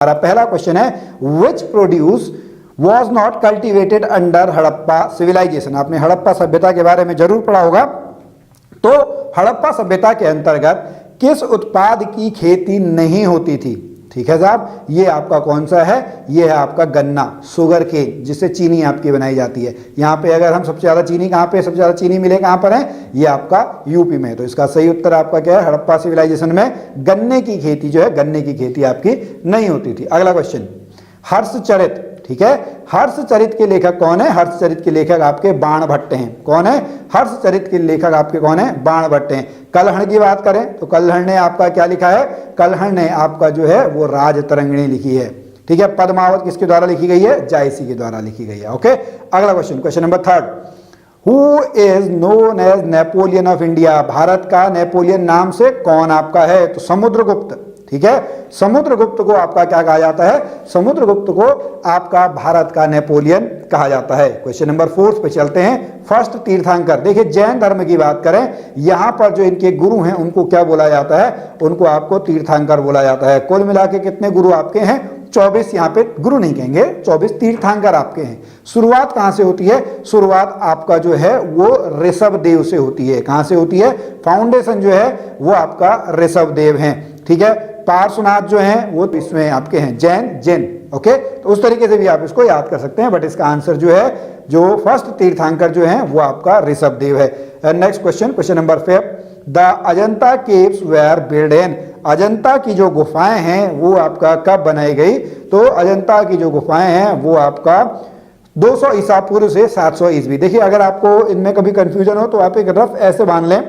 हमारा पहला क्वेश्चन है which produce was not cultivated under Harappa civilization. आपने हड़प्पा सभ्यता के बारे में जरूर पढ़ा होगा। तो हड़प्पा सभ्यता के अंतर्गत किस उत्पाद की खेती नहीं होती थी? ठीक है साहब, ये आपका कौन सा है? ये है आपका गन्ना, शुगर केन, जिससे चीनी आपकी बनाई जाती है। यहाँ पे अगर हम सबसे ज्यादा चीनी कहाँ पे, सबसे ज्यादा चीनी मिले कहाँ पर है? ये आपका यूपी में। तो इसका सही उत्तर आपका क्या है? हड़प्पा सिविलाइजेशन में गन्ने की खेती जो है, गन्ने की खेती आपकी नहीं होती थी। अगला क्वेश्चन, हर्षचरित, ठीक है, हर्षचरित के लेखक कौन है? हर्षचरित के लेखक आपके बाणभट्ट हैं। कौन है? हर्षचरित के लेखक आपके कौन है? बाणभट्ट हैं। कलहण की बात करें तो कलहण ने आपका क्या लिखा है? कलहण ने आपका जो है वो राजतरंगिणी लिखी है। ठीक है, पद्मावत किसके द्वारा लिखी गई है? जायसी के द्वारा लिखी गई है। ओके, अगला question, question number 3, who is known as Napoleon of India. Bharat का नेपोलियन नाम से कौन आपका है? तो समुद्रगुप्त। ठीक है, समुद्रगुप्त को आपका क्या कहा जाता है? समुद्रगुप्त को आपका भारत का नेपोलियन कहा जाता है। क्वेश्चन नंबर 4 पे चलते हैं। फर्स्ट तीर्थंकर, देखिए जैन धर्म की बात करें, यहां पर जो इनके गुरु हैं उनको क्या बोला जाता है? उनको आपको तीर्थंकर बोला जाता है। कुल मिला के कितने गुरु आपके हैं? 24। यहाँ पे गुरु नहीं कहेंगे, 24 तीर्थंकर आपके हैं। शुरुआत कहां से होती है? शुरुआत आपका जो है वो ऋषभ देव से होती है। कहां से होती है? फाउंडेशन जो है वो आपका ऋषभ देव है। ठीक है, पार्श्वनाथ जो हैं वो इसमें आपके हैं जैन। ओके, तो उस तरीके से भी आप इसको याद कर सकते हैं, बट इसका आंसर जो है, जो फर्स्ट तीर्थंकर जो है वो आपका ऋषभ देव है। Next question, question number 5, the Ajanta caves were build in. Ajanta की जो गुफाएं हैं वो आपका कब बनाई गई? तो अजंता की जो गुफाएं हैं वो आपका 200 ईसा पूर्व से 700 ईस्वी। देखिए अगर आपको इनमें कभी कंफ्यूजन हो तो आप एक रफ ऐसे मान लें,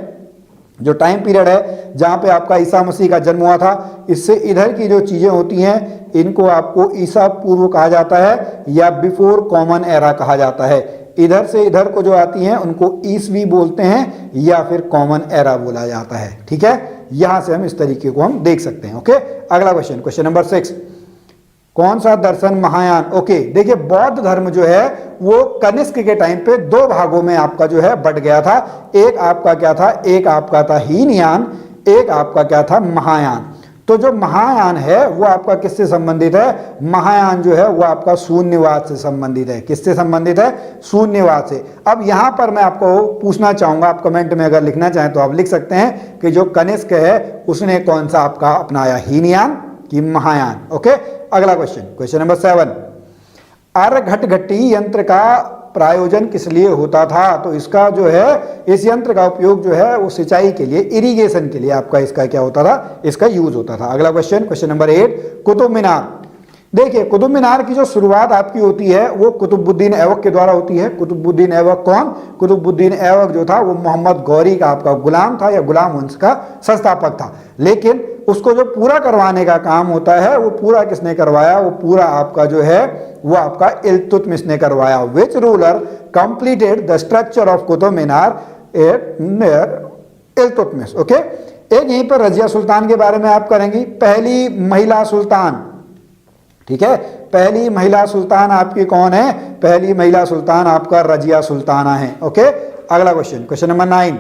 जो टाइम पीरियड है जहां पे आपका ईसा मसीह का जन्म हुआ था, इससे इधर की जो चीजें होती हैं इनको आपको ईसा पूर्व कहा जाता है या बिफोर कॉमन एरा कहा जाता है। इधर से इधर को जो आती हैं उनको ईसवी बोलते हैं या फिर कॉमन एरा बोला जाता है। ठीक है, यहां से हम इस तरीके को हम देख सकते हैं। ओके, अगला क्वेश्चन, क्वेश्चन नंबर 6, कौन सा दर्शन महायान। ओके, देखिए बौद्ध धर्म जो है वो कनिष्क के टाइम पे 2 भागों में आपका जो है बट गया था। एक आपका क्या था? एक आपका था हीनयान, एक आपका क्या था? महायान। तो जो महायान है वो आपका किससे संबंधित है? महायान जो है वो आपका शून्यवाद से संबंधित है। किससे संबंधित है? शून्यवाद से। अब यहां पर मैं आपको पूछना चाहूंगा, आप कमेंट में अगर लिखना चाहें तो आप लिख सकते हैं कि जो कनिष्क है उसने कौन सा आपका अपनाया, हीनयान कि महायान। ओके, अगला क्वेश्चन, क्वेश्चन नंबर 7, अर्घटघटी यंत्र का प्रायोजन किस लिए होता था? तो इसका जो है, इस यंत्र का उपयोग जो है वो सिंचाई के लिए, इरिगेशन के लिए आपका इसका क्या होता था? इसका यूज होता था। अगला question, question number 8, Qutub Minar. देखिए कुतुब मीनार की जो शुरुआत आपकी होती है वो कुतुबुद्दीन ऐबक के द्वारा होती है। कुतुबुद्दीन ऐबक कौन? कुतुबुद्दीन ऐबक जो था वो मोहम्मद गौरी का आपका गुलाम था या गुलाम वंश का संस्थापक था, लेकिन उसको जो पूरा करवाने का काम होता है वो पूरा किसने करवाया? वो पूरा आपका जो है वो आपका इल्तुतमिश ने करवाया। Which ruler completed the structure of Qutub Minar Iltutmish. Okay, एक यहीं पर रजिया सुल्तान के बारे में आप करेंगी, पहली महिला सुल्तान। ठीक है, पहली महिला सुल्तान आपकी कौन है? पहली महिला सुल्तान आपका रजिया सुल्ताना है। ओके, अगला question, question number 9,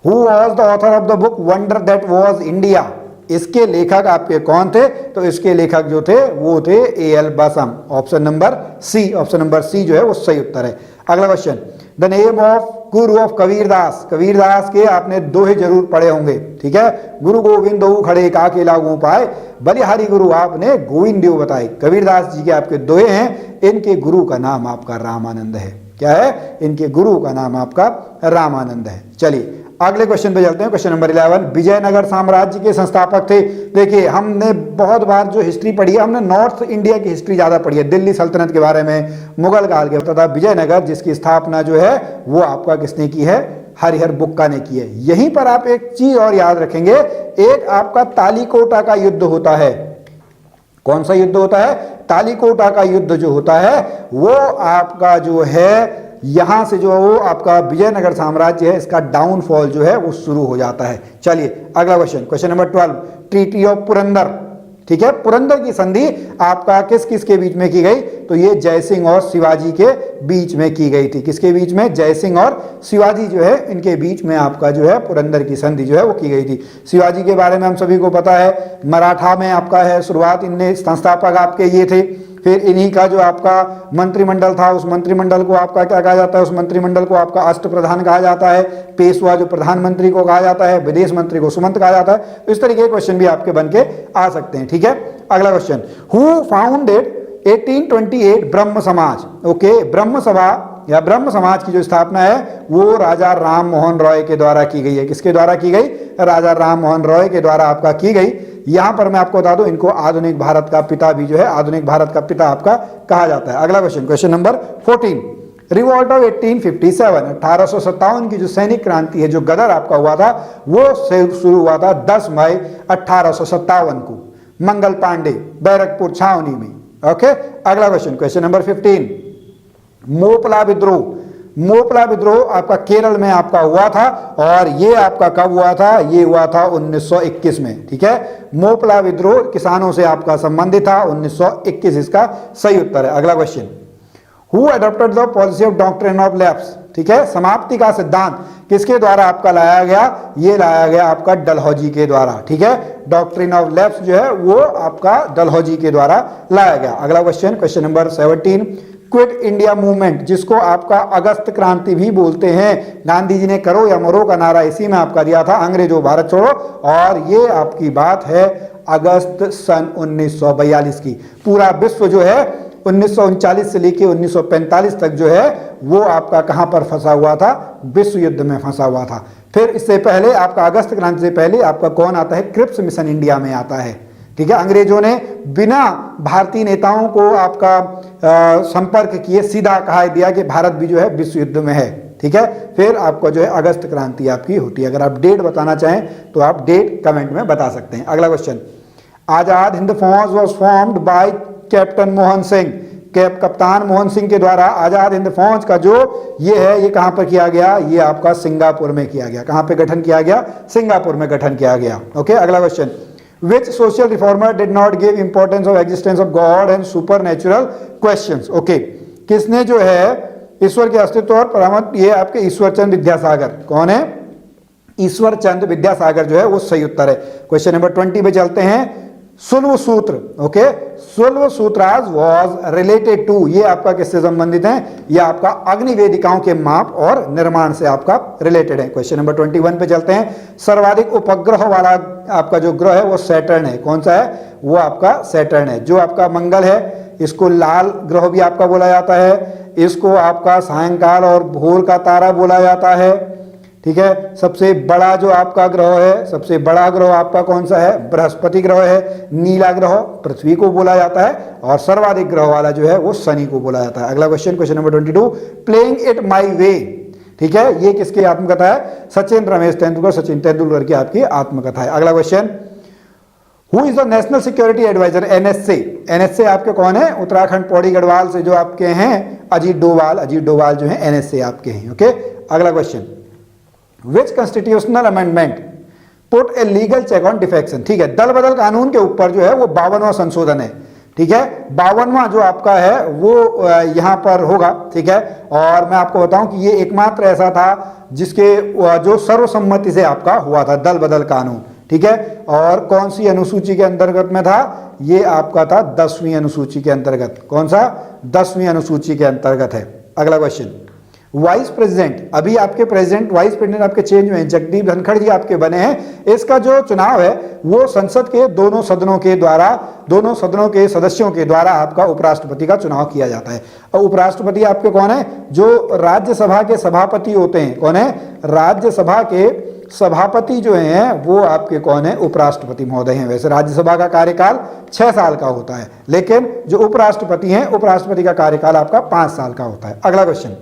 who was the author of the book wonder that was India. इसके लेखक आपके कौन थे? तो इसके लेखक जो थे वो थे A.L. Basham. Option number C, option number C जो है वो सही उत्तर है। अगला question, the name of guru of Kabirdas. Kabirdas के आपने दोहे जरूर पढ़े होंगे। ठीक है, गुरु गोविंद दो खड़े काके लागू पाए, बलिहारी गुरु आपने गोविंद देव बताए। कबीरदास जी के आपके दोहे हैं, इनके गुरु का नाम आपका रामानंद है। क्या है? इनके गुरु का नाम आपका रामानंद है। चलिए अगले क्वेश्चन पे चलते हैं। क्वेश्चन नंबर 11, विजयनगर साम्राज्य के संस्थापक थे। देखिए हमने बहुत बार जो हिस्ट्री पढ़ी है, हमने नॉर्थ इंडिया की हिस्ट्री ज्यादा पढ़ी है, दिल्ली सल्तनत के बारे में, मुगल काल के तथा विजयनगर जिसकी स्थापना जो है वो आपका किसने की है? हरिहर बुक्का ने की है। यहीं पर आप एक चीज और याद रखेंगे, एक आपका तालीकोटा का युद्ध होता है। कौन सा युद्ध होता है? तालीकोटा का युद्ध जो होता है वो आपका जो है यहां से जो वो आपका विजयनगर साम्राज्य है इसका डाउनफॉल जो है वो शुरू हो जाता है। चलिए अगला question, question number 12, treaty of Purandar. ठीक है। पुरंदर की संधि आपका किस किस के बीच में की गई, तो ये जयसिंह और शिवाजी के बीच में की गई थी। किसके बीच में, जयसिंह और शिवाजी जो है इनके बीच में आपका जो है पुरंदर की संधि जो है वो की गई थी। शिवाजी के बारे में हम सभी को पता है, मराठा में आपका है शुरुआत, इनने संस्थापक आपके ये थे। फिर इन्हीं का जो आपका मंत्रिमंडल था, उस मंत्रिमंडल को आपका क्या कहा जाता है, उस मंत्रिमंडल को आपका अष्टप्रधान कहा जाता है। पेशवा जो प्रधानमंत्री को कहा जाता है, विदेश मंत्री को सुमंत कहा जाता है। तो इस तरीके के क्वेश्चन भी आपके बन के आ सकते हैं, ठीक है। अगला क्वेश्चन, हु फाउंडेड 1828 ब्रह्म समाज। ओके, ब्रह्म सभा या ब्रह्म समाज की जो स्थापना है वो राजा राम मोहन रॉय के द्वारा की गई है। किसके द्वारा की गई, राजा राम मोहन रॉय के द्वारा आपका की गई। यहां पर मैं आपको बता दूं, इनको आधुनिक भारत का पिता भी जो है, आधुनिक भारत का पिता आपका कहा जाता है। अगला question, question number 14, revolt of 1857, 1857 की जो सैनिक क्रांति है, जो गदर आपका हुआ था, वो शुरू हुआ था 10 मई 1857 को मंगल पांडे बैरकपुर छावनी में। ओके, अगला क्वेश्चन, क्वेश्चन नंबर 15, मोपला विद्रोह। मोपला विद्रोह आपका केरल में आपका हुआ था, और ये आपका कब हुआ था, ये हुआ था 1921 में, ठीक है। मोपला विद्रोह किसानों से आपका संबंधित था, 1921 इसका सही उत्तर है। अगला question, who adopted the policy of doctrine of lapse, ठीक है। समाप्ति का सिद्धांत किसके द्वारा आपका लाया गया, ये लाया गया आपका डलहौजी के द्वारा, ठीक है। डॉक्ट्रिन ऑफ लैप्स जो है वो आपका डलहौजी के द्वारा लाया गया। अगला question, question number 17, quit India movement, जिसको आपका अगस्त क्रांति भी बोलते हैं। गांधी जी ने करो या मरो का नारा इसी में आपका दिया था, अंग्रेजों भारत छोड़ो, और ये आपकी बात है अगस्त सन 1942 की। पूरा विश्व जो है 1939 से लेकर 1945 तक जो है वो आपका कहां पर फंसा हुआ था, विश्व युद्ध में फंसा हुआ था। फिर इससे पहले आपका अगस्त क्रांति से पहले आपका कौन आता है, क्रिप्स मिशन इंडिया में आता है, ठीक है। अंग्रेजों ने बिना भारतीय नेताओं को आपका संपर्क किए सीधा कहा दिया कि भारत भी जो है विश्व युद्ध में है, ठीक है। फिर आपको जो है अगस्त क्रांति आपकी होती है। अगर आप डेट बताना चाहें तो आप डेट कमेंट में बता सकते हैं। अगला क्वेश्चन, आजाद हिंद फौज was formed by captain Mohan Singh. कप्तान मोहन सिंह के द्वारा आजाद हिंद फौज का जो ये है, ये कहां पर किया गया, ये आपका सिंगापुर में किया गया। कहां पे गठन किया गया, सिंगापुर में गठन किया गया। ओके, अगला question, which social reformer did not give importance of existence of God and supernatural questions। Okay, किसने जो है ईश्वर के अस्तित्व और परामर्श, ये आपके ईश्वर चंद विद्यासागर। कौन है, ईश्वर चंद विद्यासागर जो है वो सही उत्तर है। क्वेश्चन नंबर 20 पे चलते हैं, सुल्व सूत्र। ओके, सुल्व सूत्राज वाज रिलेटेड टू, ये आपका किससे संबंधित है, ये आपका अग्नि वेदिकाओं के माप और निर्माण से आपका रिलेटेड है। क्वेश्चन नंबर 21 पे चलते हैं, सर्वाधिक उपग्रह वाला आपका जो ग्रह है वो सैटर्न है। कौन सा है, वो आपका सैटर्न है। जो आपका मंगल है, इसको लाल ग्रह भी आपका बोला जाता है, इसको आपका सायंकाल और भोर का तारा बोला जाता है, ठीक है। सबसे बड़ा जो आपका ग्रह है, सबसे बड़ा ग्रह आपका कौन सा है, बृहस्पति ग्रह है। नीला ग्रह पृथ्वी को बोला जाता है, और सर्वाधिक ग्रह वाला जो है वो शनि को बोला जाता है। अगला question, question number 22, playing it my way, ठीक है। ये किसकी आत्मकथा है, सचिन रमेश तेंदुलकर, सचिन तेंदुलकर की आपकी आत्मकथा है। अगला question, who is the national security adviser, NSA. NSA आपके कौन है, उत्तराखंड पौड़ी गढ़वाल से जो आपके हैं अजीत डोभाल, अजीत डोभाल जो है एनएसए आपके हैं। ओके, अगला question, which constitutional amendment put a legal check on defection, ठीक है। दल बदल कानून के ऊपर जो है वो 52वां संशोधन है, ठीक है। 52वां जो आपका है वो यहां पर होगा, ठीक है। और मैं आपको बताऊं कि ये एकमात्र ऐसा था जिसके जो सर्वसम्मति से आपका हुआ था, दल बदल कानून, ठीक है। और कौन सी अनुसूची के अंतर्गत में था, ये आपका था 10वीं अनुसूची के अंतर्गत। कौन सा, 10वीं अनुसूची के अंतर्गत है। अगला क्वेश्चन, वाइस प्रेसिडेंट, अभी आपके प्रेसिडेंट वाइस प्रेसिडेंट आपके चेंज हुए हैं, जगदीप धनखड़ जी आपके बने हैं। इसका जो चुनाव है वो संसद के दोनों सदनों के द्वारा, दोनों सदनों के सदस्यों के द्वारा आपका उपराष्ट्रपति का चुनाव किया जाता है। और उपराष्ट्रपति आपके कौन है, जो राज्यसभा के सभापति होते हैं। कौन है, राज्यसभा के सभापति जो हैं वो आपके कौन है, उपराष्ट्रपति महोदय हैं। वैसे राज्यसभा का कार्यकाल 6 साल का होता है, लेकिन जो उपराष्ट्रपति हैं, उपराष्ट्रपति का कार्यकाल आपका 5 साल का होता है। अगला क्वेश्चन,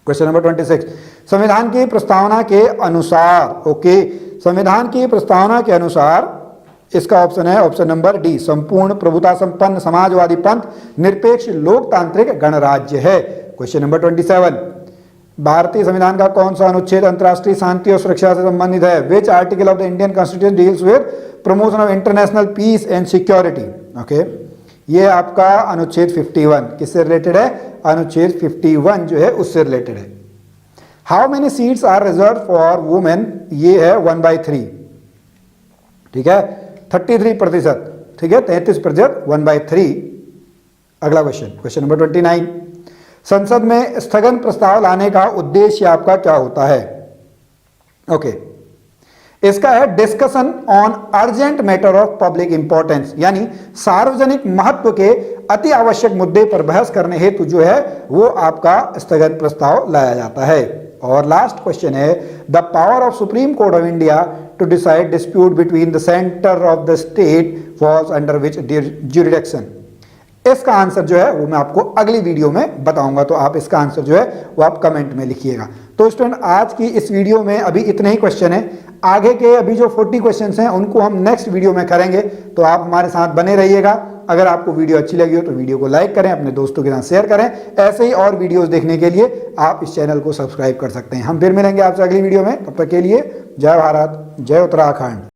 क्वेश्चन नंबर 26, संविधान की प्रस्तावना के अनुसार, ओके, संविधान की प्रस्तावना के अनुसार इसका ऑप्शन है ऑप्शन नंबर डी, संपूर्ण प्रभुता संपन्न समाजवादी पंथ निरपेक्ष लोकतांत्रिक गणराज्य है। क्वेश्चन नंबर 27, भारतीय संविधान का कौन सा अनुच्छेद अंतर्राष्ट्रीय शांति और सुरक्षा से संबंधित है? Which article of the Indian constitution deals with promotion of international peace and security? Okay, ये आपका अनुच्छेद 51 किससे रिलेटेड है? अनुच्छेद 51 जो है उससे रिलेटेड है। How many seats are reserve for women? ये है 1/3, ठीक है, 33%, ठीक है, 33%, 1/3। अगला क्वेश्चन, क्वेश्चन नंबर 29, संसद में स्थगन प्रस्ताव लाने का उद्देश्य आपका क्या होता है? ओके, इसका है discussion on urgent matter of public importance, यानी सार्वजनिक महत्व के अति आवश्यक मुद्दे पर बहस करने हेतु जो है वो आपका स्थगन प्रस्ताव लाया जाता है। और लास्ट क्वेश्चन है the power of supreme court of India to decide dispute between the centre of the state falls under which jurisdiction? इसका आंसर जो है वो मैं आपको अगली वीडियो में बताऊंगा, तो आप इसका आंसर जो है वो आप कमेंट में लिखिएगा। तो स्टूडेंट, आज की इस वीडियो में अभी इतने ही क्वेश्चन हैं। आगे के अभी जो 40 क्वेश्चन हैं उनको हम नेक्स्ट वीडियो में करेंगे, तो आप हमारे साथ बने रहिएगा। अगर आपको वीडियो अच्छी लगी हो तो वीडियो को लाइक करें, अपने दोस्तों के साथ शेयर करें। ऐसे ही और वीडियोस देखने के लिए आप इस चैनल को सब्सक्राइब कर सकते हैं। हम फिर मिलेंगे आपसे अगली वीडियो में, तब तक के लिए जय भारत, जय उत्तराखंड।